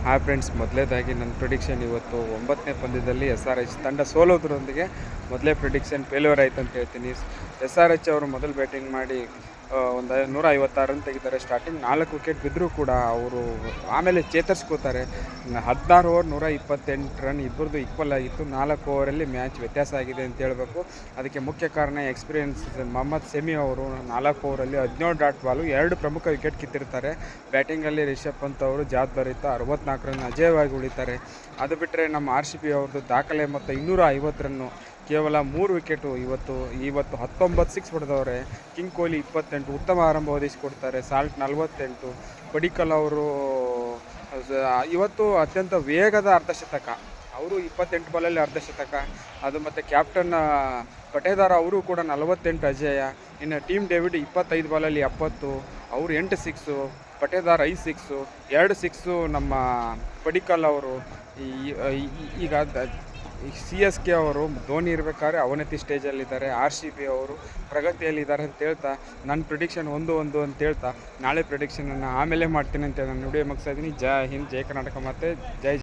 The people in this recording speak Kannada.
ಹಾಯ್ ಫ್ರೆಂಡ್ಸ್, ಮೊದಲೇದಾಗಿ ನನ್ನ ಪ್ರಿಡಿಕ್ಷನ್ ಇವತ್ತು 9ನೇ ಪಂದ್ಯದಲ್ಲಿ SRH ತಂಡ ಸೋಲೋದ್ರೊಂದಿಗೆ ಮೊದಲೇ ಪ್ರಿಡಿಕ್ಷನ್ ಫೇಲ್ಯೂರ್ ಆಯಿತು ಅಂತ ಹೇಳ್ತೀನಿ. SRH ಅವರು ಮೊದಲು ಬ್ಯಾಟಿಂಗ್ ಮಾಡಿ ಒಂದು 156 ರನ್ ತೆಗಿತಾರೆ. ಸ್ಟಾರ್ಟಿಂಗ್ 4 ವಿಕೆಟ್ ಬಿದ್ದರೂ ಕೂಡ ಅವರು ಆಮೇಲೆ ಚೇತರಿಸ್ಕೋತಾರೆ. 16 ಓವರ್ 128 ರನ್ ಇಬ್ಬರದು ಈಕ್ವಲ್ ಆಗಿತ್ತು. 4 ಓವರಲ್ಲಿ ಮ್ಯಾಚ್ ವ್ಯತ್ಯಾಸ ಆಗಿದೆ ಅಂತ ಹೇಳಬೇಕು. ಅದಕ್ಕೆ ಮುಖ್ಯ ಕಾರಣ ಎಕ್ಸ್ಪೀರಿಯನ್ಸ್ ಮೊಹಮ್ಮದ್ ಶಮಿ ಅವರು 4 ಓವರಲ್ಲಿ 17 ಡಾಟ್ ಬಾಲು 2 ಪ್ರಮುಖ ವಿಕೆಟ್ ಕಿತ್ತಿರ್ತಾರೆ. ಬ್ಯಾಟಿಂಗಲ್ಲಿ ರಿಷಬ್ ಪಂತ್ ಅವರು ಜವಾಬ್ದಾರಿಯುತ 64 ರನ್ ಅಜೇಯವಾಗಿ ಉಳಿತಾರೆ. ಅದು ಬಿಟ್ಟರೆ ನಮ್ಮ RCB ಅವ್ರದ್ದು ದಾಖಲೆ ಮತ್ತು 250 ರನ್ನು, ಕೇವಲ 3 ವಿಕೆಟು. ಇವತ್ತು 19 ಸಿಕ್ಸ್ ಹೊಡೆದವ್ರೆ. ಕಿಂಗ್ ಕೊಹ್ಲಿ 28, ಉತ್ತಮ ಆರಂಭ ಒದಗಿಸಿಕೊಡ್ತಾರೆ. ಸಾಲ್ಟ್ 48, ಪಡಿಕ್ಕಲ್ ಅವರು ಇವತ್ತು ಅತ್ಯಂತ ವೇಗದ ಅರ್ಧಶತಕ, ಅವರು 28 ಬಾಲಲ್ಲಿ ಅರ್ಧಶತಕ. ಅದು ಮತ್ತು ಕ್ಯಾಪ್ಟನ್ ಪಟೇದಾರ ಅವರು ಕೂಡ 48 ಅಜೇಯ. ಇನ್ನು ಟೀಮ್ ಡೇವಿಡ್ 25 ಬಾಲಲ್ಲಿ 70, ಅವರು 8 ಸಿಕ್ಸು. ಪಟೇದಾರ್ 5 ಸಿಕ್ಸು, 2 ಸಿಕ್ಸು ನಮ್ಮ ಪಡಿಕ್ಕಲ್ ಅವರು. ಈಗ CSK ಅವರು ಧೋನಿ ಇರಬೇಕಾದ್ರೆ ಅವನತಿ ಸ್ಟೇಜಲ್ಲಿದ್ದಾರೆ. RCB ಅವರು ಪ್ರಗತಿಯಲ್ಲಿದ್ದಾರೆ ಅಂತ ಹೇಳ್ತಾ ನನ್ನ ಪ್ರಿಡಿಕ್ಷನ್ 1-1 ಅಂತ ಹೇಳ್ತಾ ನಾಳೆ ಪ್ರಿಡಿಕ್ಷನನ್ನು ಆಮೇಲೆ ಮಾಡ್ತೀನಿ ಅಂತ ನಾನು ವಿಡಿಯೋ ಮುಗಿಸ್ತಾ ಇದ್ದೀನಿ. ಜೈ ಹಿಂದ್, ಜೈ ಕರ್ನಾಟಕ ಮತ್ತು ಜೈ